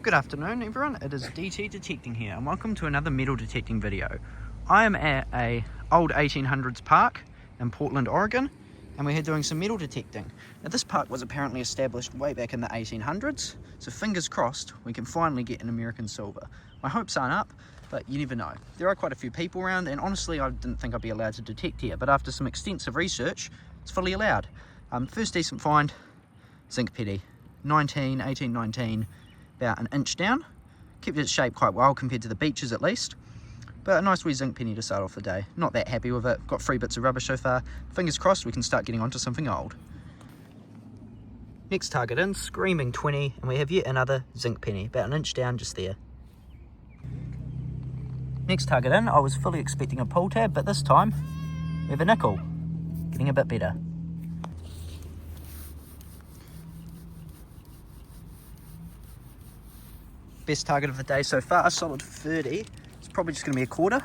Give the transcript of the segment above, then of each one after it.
Good afternoon everyone, it is DT Detecting here and welcome to another metal detecting video. I am at a old 1800s park in Portland, Oregon, and we're here doing some metal detecting. Now this park was apparently established way back in the 1800s, so fingers crossed we can finally get an American silver. My hopes aren't up, but you never know. There are quite a few people around and honestly I didn't think I'd be allowed to detect here, but after some extensive research, it's fully allowed. First decent find, zinc petty, 1819. About an inch down, kept its shape quite well compared to the beaches at least, but a nice wee zinc penny to start off the day. Not that happy with it, got 3 bits of rubbish so far. Fingers crossed we can start getting onto something old. Next target in, screaming 20, and we have yet another zinc penny, about an inch down just there. Next target in, I was fully expecting a pull tab, but this time we have a nickel, getting a bit better. Best target of the day so far, solid 30. It's probably just going to be a quarter,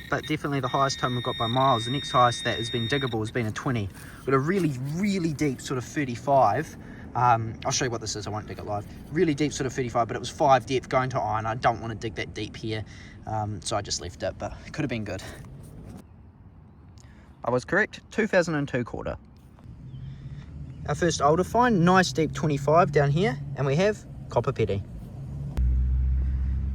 but definitely the highest time we've got by miles. The next highest that has been diggable has been a 20. Got a really deep sort of 35. I'll show you what this is, I won't dig it live. Really deep sort of 35, but it was 5 depth going to iron. I don't want to dig that deep here, so I just left it, but it could have been good. I was correct, 2002 quarter. Our first older find, nice deep 25 down here, and we have copper petty.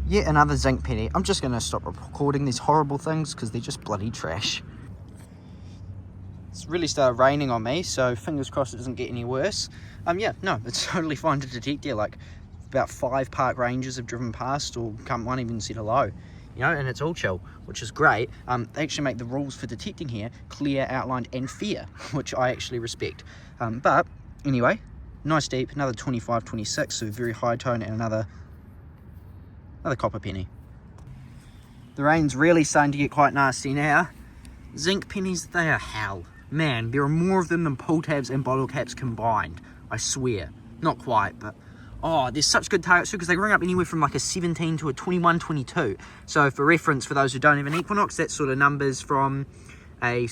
Yet another zinc penny. I'm just going to stop recording these horrible things because they're just bloody trash. It's really started raining on me, so fingers crossed it doesn't get any worse. Yeah, no, it's totally fine to detect here. Like about 5 park rangers have driven past, or one even said hello. You know, and it's all chill, which is great. They actually make the rules for detecting here clear, outlined, and fair, which I actually respect. But anyway, nice deep, another 25, 26, so very high tone, and another copper penny. The rain's really starting to get quite nasty now. Zinc pennies, they are hell. Man, there are more of them than pull tabs and bottle caps combined. I swear. Not quite, but oh, they're such good targets too, because they ring up anywhere from like a 17 to a 21, 22. So for reference, for those who don't have an Equinox, that sort of numbers from a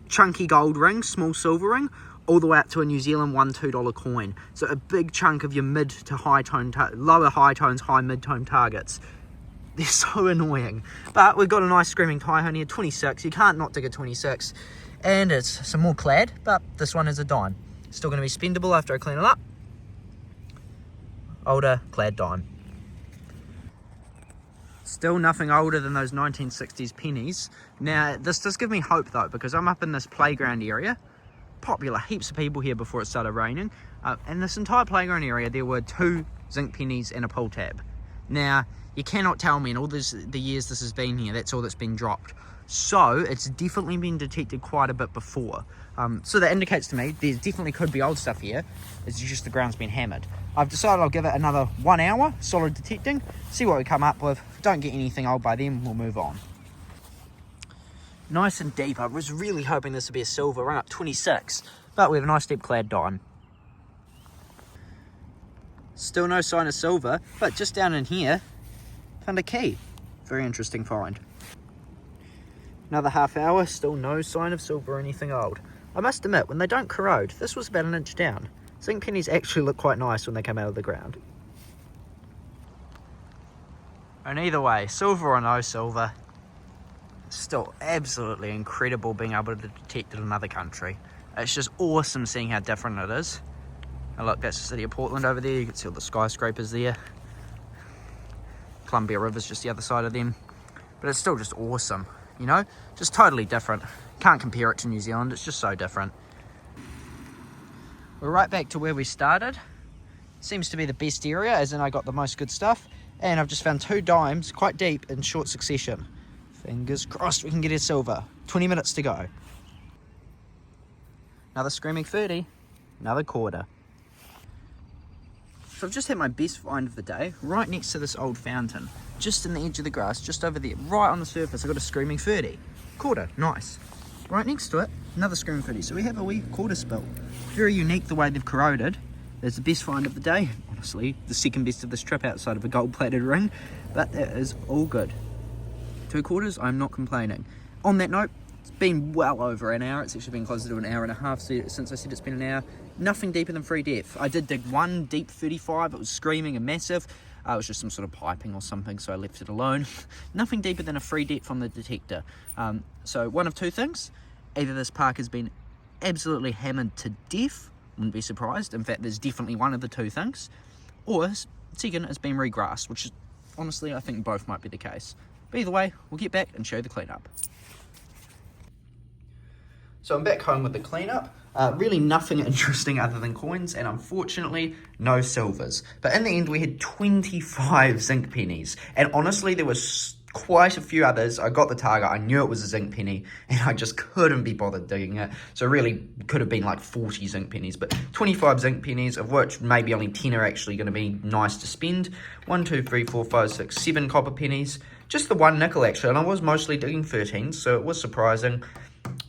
chunky gold ring, small silver ring, all the way up to a New Zealand $1-2 coin. So a big chunk of your mid to high tone, lower high tones, high mid tone targets. They're so annoying. But we've got a nice screaming tie here, 26. You can't not dig a 26. And it's some more clad, but this one is a dime. Still going to be spendable after I clean it up. Older clad dime. Still nothing older than those 1960s pennies. Now this does give me hope though, because I'm up in this playground area. Popular, heaps of people here before it started raining. And this entire playground area, there were 2 zinc pennies and a pull tab. Now you cannot tell me in all the years this has been here, that's all that's been dropped. So it's definitely been detected quite a bit before. So that indicates to me there definitely could be old stuff here. It's just the ground's been hammered. I've decided I'll give it another 1 hour solid detecting, see what we come up with. If we don't get anything old by then, we'll move on. Nice and deep. I was really hoping this would be a silver, run up 26, but we have a nice deep clad dime. Still no sign of silver, but just down in here, found a key. Very interesting find. Another half hour, still no sign of silver or anything old. I must admit, when they don't corrode, this was about an inch down. Zinc pennies actually look quite nice when they come out of the ground. And either way, silver or no silver, still absolutely incredible being able to detect it in another country. It's just awesome seeing how different it is. And look, that's the city of Portland over there. You can see all the skyscrapers there. Columbia River's just the other side of them. But it's still just awesome, you know? Just totally different. Can't compare it to New Zealand, it's just so different. We're right back to where we started. Seems to be the best area, as in I got the most good stuff. And I've just found 2 dimes quite deep in short succession. Fingers crossed we can get a silver. 20 minutes to go. Another screaming 30. Another quarter. So I've just had my best find of the day, right next to this old fountain. Just in the edge of the grass, just over there, right on the surface, I got a screaming 30. Quarter, nice. Right next to it, another screaming 30. So we have a wee quarter spill. Very unique the way they've corroded. That's the best find of the day. Honestly, the second best of this trip outside of a gold-plated ring. But that is all good. 2 quarters, I'm not complaining. On that note, been well over an hour. It's actually been closer to an hour and a half since I said it's been an hour. Nothing deeper than free depth. I did dig one deep 35. It was screaming and massive. It was just some sort of piping or something, so I left it alone. Nothing deeper than a free depth on the detector. So one of two things. Either this park has been absolutely hammered to death, wouldn't be surprised. In fact, there's definitely one of the two things. Or second, it's been regrassed, which is, honestly, I think both might be the case. But either way, we'll get back and show you the cleanup. So I'm back home with the cleanup. Really nothing interesting other than coins, and unfortunately, no silvers. But in the end, we had 25 zinc pennies. And honestly, there was quite a few others. I got the target, I knew it was a zinc penny, and I just couldn't be bothered digging it. So really, could have been like 40 zinc pennies, but 25 zinc pennies, of which maybe only 10 are actually going to be nice to spend. 1, 2, 3, 4, 5, 6, 7 copper pennies. Just the one nickel actually, and I was mostly digging 13, so it was surprising.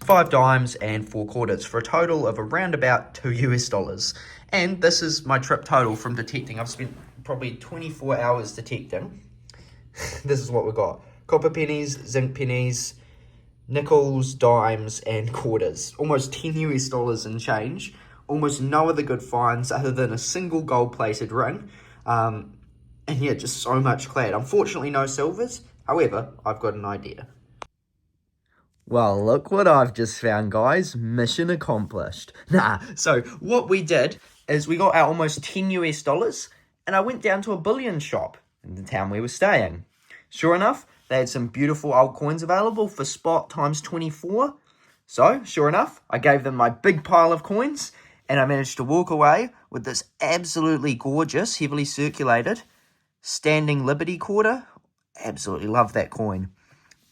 5 dimes and 4 quarters for a total of around about $2 US. And this is my trip total from detecting. I've spent probably 24 hours detecting. This is what we got. Copper pennies, zinc pennies, nickels, dimes, and quarters. Almost $10 US in change. Almost no other good finds other than a single gold-plated ring. And yeah, just so much clad. Unfortunately, no silvers. However, I've got an idea. Well, look what I've just found, guys. Mission accomplished. So what we did is we got our almost $10 US, and I went down to a bullion shop in the town we were staying. Sure enough, they had some beautiful old coins available for spot times 24. So, sure enough, I gave them my big pile of coins, and I managed to walk away with this absolutely gorgeous, heavily circulated, standing Liberty quarter. Absolutely love that coin.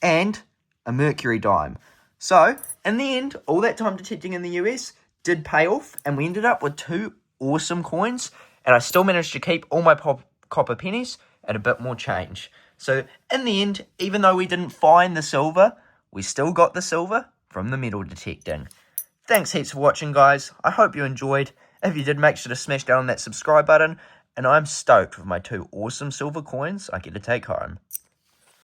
And a Mercury dime. So, in the end, all that time detecting in the US did pay off, and we ended up with 2 awesome coins, and I still managed to keep all my copper pennies and a bit more change. So, in the end, even though we didn't find the silver, we still got the silver from the metal detecting. Thanks heaps for watching, guys. I hope you enjoyed. If you did, make sure to smash down on that subscribe button, and I'm stoked with my 2 awesome silver coins I get to take home.